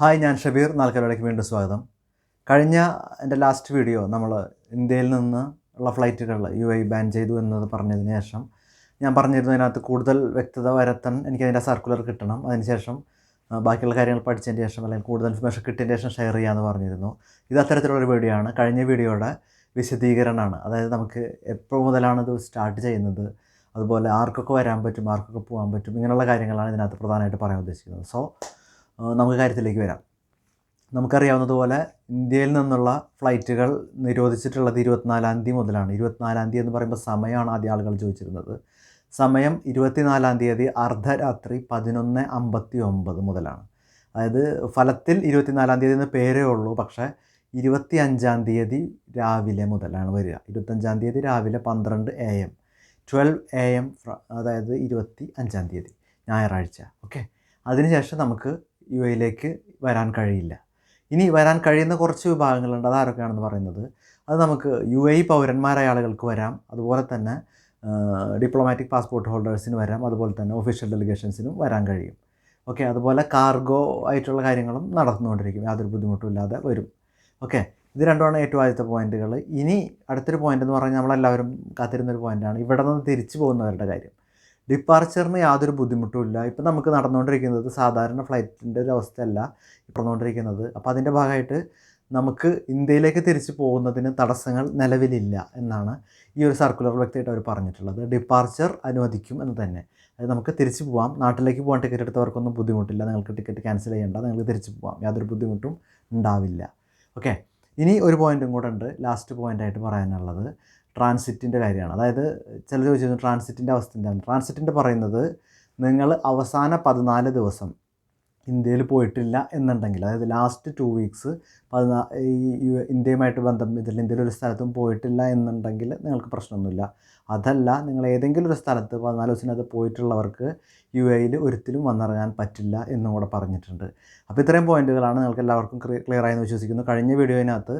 Hi, ഞാൻ ഷബീർ. നാൽക്കരയിലേക്ക് വീണ്ടും സ്വാഗതം. കഴിഞ്ഞ എൻ്റെ ലാസ്റ്റ് വീഡിയോ നമ്മൾ ഇന്ത്യയിൽ നിന്ന് ഉള്ള ഫ്ലൈറ്റുകൾ UAE ബാൻ ചെയ്തു എന്നത് പറഞ്ഞതിന് ശേഷം ഞാൻ പറഞ്ഞിരുന്നു അതിനകത്ത് കൂടുതൽ വ്യക്തത വരുത്താൻ എനിക്കതിൻ്റെ സർക്കുലർ കിട്ടണം. അതിനുശേഷം ബാക്കിയുള്ള കാര്യങ്ങൾ പഠിച്ചതിന് ശേഷം അല്ലെങ്കിൽ കൂടുതൽ ഇൻഫർമേഷൻ കിട്ടിയതിന് ശേഷം ഷെയർ ചെയ്യാമെന്ന് പറഞ്ഞിരുന്നു. ഇത് അത്തരത്തിലുള്ളൊരു വീഡിയോ ആണ്. കഴിഞ്ഞ വീഡിയോയുടെ വിശദീകരണമാണ്. അതായത് നമുക്ക് എപ്പോൾ മുതലാണ് ഇത് സ്റ്റാർട്ട് ചെയ്യുന്നത്, അതുപോലെ ആർക്കൊക്കെ വരാൻ പറ്റും, ആർക്കൊക്കെ പോകാൻ പറ്റും, ഇങ്ങനെയുള്ള കാര്യങ്ങളാണ് ഇതിനകത്ത് പ്രധാനമായിട്ട് പറയാൻ ഉദ്ദേശിക്കുന്നത്. സോ നമുക്ക് കാര്യത്തിലേക്ക് വരാം. നമുക്കറിയാവുന്നതുപോലെ ഇന്ത്യയിൽ നിന്നുള്ള ഫ്ലൈറ്റുകൾ നിരോധിച്ചിട്ടുള്ളത് 24-ാം തീയതി മുതലാണ്. 24-ാം തീയതി എന്ന് പറയുമ്പോൾ സമയമാണ് ആദ്യം ആളുകൾ ചോദിച്ചിരുന്നത്. സമയം 24-ാം തീയതി അർദ്ധരാത്രി 11:59 മുതലാണ്. അതായത് ഫലത്തിൽ 24-ാം തീയതി എന്ന് പേരേ ഉള്ളൂ, പക്ഷേ 25-ാം തീയതി രാവിലെ മുതലാണ് വരിക. 25-ാം തീയതി രാവിലെ 12 AM 12 AM, അതായത് 25-ാം തീയതി ഞായറാഴ്ച. ഓക്കെ, അതിനുശേഷം നമുക്ക് UAEയിലേക്ക് വരാൻ കഴിയില്ല. ഇനി വരാൻ കഴിയുന്ന കുറച്ച് വിഭാഗങ്ങളുണ്ട്. അതാരൊക്കെയാണെന്ന് പറയുന്നത്, അത് നമുക്ക് UAE പൗരന്മാരായ ആളുകൾക്ക് വരാം, അതുപോലെ തന്നെ ഡിപ്ലോമാറ്റിക് പാസ്പോർട്ട് ഹോൾഡേഴ്സിന് വരാം, അതുപോലെ തന്നെ ഒഫീഷ്യൽ ഡെലിഗേഷൻസിനും വരാൻ കഴിയും. ഓക്കെ, അതുപോലെ കാർഗോ ആയിട്ടുള്ള കാര്യങ്ങളും നടന്നുകൊണ്ടിരിക്കും, യാതൊരു ബുദ്ധിമുട്ടും ഇല്ലാതെ വരും. ഓക്കെ, ഇത് രണ്ടുമാണ് ഏറ്റവും ആദ്യത്തെ പോയിന്റുകൾ. ഇനി അടുത്തൊരു പോയിന്റ് എന്ന് പറഞ്ഞാൽ നമ്മളെല്ലാവരും കാത്തിരുന്നൊരു പോയിന്റാണ് ഇവിടെ നിന്ന് തിരിച്ചു പോകുന്നവരുടെ കാര്യം. ഡിപ്പാർച്ചറിന് യാതൊരു ബുദ്ധിമുട്ടുമില്ല. ഇപ്പം നമുക്ക് നടന്നുകൊണ്ടിരിക്കുന്നത് സാധാരണ ഫ്ലൈറ്റിൻ്റെ ഒരു അവസ്ഥയല്ല നടന്നുകൊണ്ടിരിക്കുന്നത്. അപ്പോൾ അതിൻ്റെ ഭാഗമായിട്ട് നമുക്ക് ഇന്ത്യയിലേക്ക് തിരിച്ചു പോകുന്നതിന് തടസ്സങ്ങൾ നിലവിലില്ല എന്നാണ് ഈ ഒരു സർക്കുലർ വ്യക്തമായിട്ട് അവർ പറഞ്ഞിട്ടുള്ളത്. ഡിപ്പാർച്ചർ അനുവദിക്കും എന്ന് തന്നെ. അതായത് നമുക്ക് തിരിച്ചു പോകാം. നാട്ടിലേക്ക് പോകാൻ ടിക്കറ്റ് എടുത്തവർക്കൊന്നും ബുദ്ധിമുട്ടില്ല. നിങ്ങൾക്ക് ടിക്കറ്റ് ക്യാൻസൽ ചെയ്യേണ്ട, നിങ്ങൾക്ക് തിരിച്ചു പോകാം, യാതൊരു ബുദ്ധിമുട്ടും ഉണ്ടാവില്ല. ഓക്കെ, ഇനി ഒരു പോയിൻറ്റും കൂടെ ഉണ്ട്, ലാസ്റ്റ് പോയിൻ്റായിട്ട് പറയാനുള്ളത് ട്രാൻസിറ്റിൻ്റെ കാര്യമാണ്. അതായത് ചിലർ ചോദിച്ചിരുന്നു ട്രാൻസിറ്റിൻ്റെ അവസ്ഥ എന്താണ്. ട്രാൻസിറ്റിൻ്റെ പറയുന്നത്, നിങ്ങൾ അവസാന 14 ദിവസം ഇന്ത്യയിൽ പോയിട്ടില്ല എന്നുണ്ടെങ്കിൽ, അതായത് ലാസ്റ്റ് 2 വീക്സ് ഇന്ത്യയുമായിട്ട് ബന്ധമില്ല, ഇന്ത്യയിൽ ഒരു സ്ഥലത്തും പോയിട്ടില്ല എന്നുണ്ടെങ്കിൽ നിങ്ങൾക്ക് പ്രശ്നമൊന്നുമില്ല. അതല്ല, നിങ്ങൾ ഏതെങ്കിലും ഒരു സ്ഥലത്ത് 14 ദിവസത്തിനകത്ത് പോയിട്ടുള്ളവർക്ക് UAEയിൽ ഒരിക്കലും വന്നിറങ്ങാൻ പറ്റില്ല എന്നും കൂടെ പറഞ്ഞിട്ടുണ്ട്. അപ്പോൾ ഇത്രയും പോയിൻറ്റുകളാണ് നിങ്ങൾക്ക് എല്ലാവർക്കും ക്ലിയറായെന്ന് വിശ്വസിക്കുന്നു. കഴിഞ്ഞ വീഡിയോയിനകത്ത്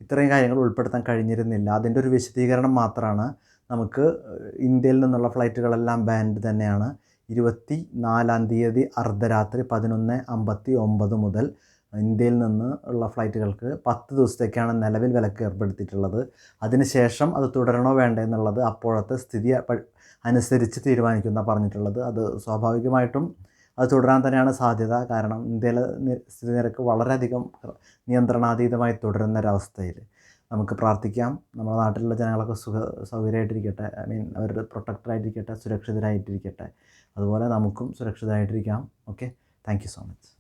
ഇത്രയും കാര്യങ്ങൾ ഉൾപ്പെടുത്താൻ കഴിഞ്ഞിരുന്നില്ല. അതിൻ്റെ ഒരു വിശദീകരണം മാത്രമാണ്. നമുക്ക് ഇന്ത്യയിൽ നിന്നുള്ള ഫ്ലൈറ്റുകളെല്ലാം ബാൻഡ് തന്നെയാണ്. 24-ാം തീയതി അർദ്ധരാത്രി 11:59 മുതൽ ഇന്ത്യയിൽ നിന്ന് ഉള്ള ഫ്ലൈറ്റുകൾക്ക് 10 ദിവസത്തേക്കാണ് നിലവിൽ വിലക്ക് ഏർപ്പെടുത്തിയിട്ടുള്ളത്. അതിനുശേഷം അത് തുടരണോ വേണ്ടേ എന്നുള്ളത് അപ്പോഴത്തെ സ്ഥിതി അനുസരിച്ച് തീരുമാനിക്കുന്ന പറഞ്ഞിട്ടുള്ളത്. അത് സ്വാഭാവികമായിട്ടും അത് തുടരാൻ തന്നെയാണ് സാധ്യത. കാരണം ഇന്ത്യയിലെ സ്ഥിതി നിരക്ക് വളരെയധികം നിയന്ത്രണാതീതമായി തുടരുന്നൊരവസ്ഥയിൽ നമുക്ക് പ്രാർത്ഥിക്കാം നമ്മുടെ നാട്ടിലുള്ള ജനങ്ങളൊക്കെ സൗകര്യമായിട്ടിരിക്കട്ടെ. അവർ പ്രൊട്ടക്റ്റഡായിട്ടിരിക്കട്ടെ, സുരക്ഷിതരായിട്ടിരിക്കട്ടെ. അതുപോലെ നമുക്കും സുരക്ഷിതരായിട്ടിരിക്കാം. Okay, thank you so much.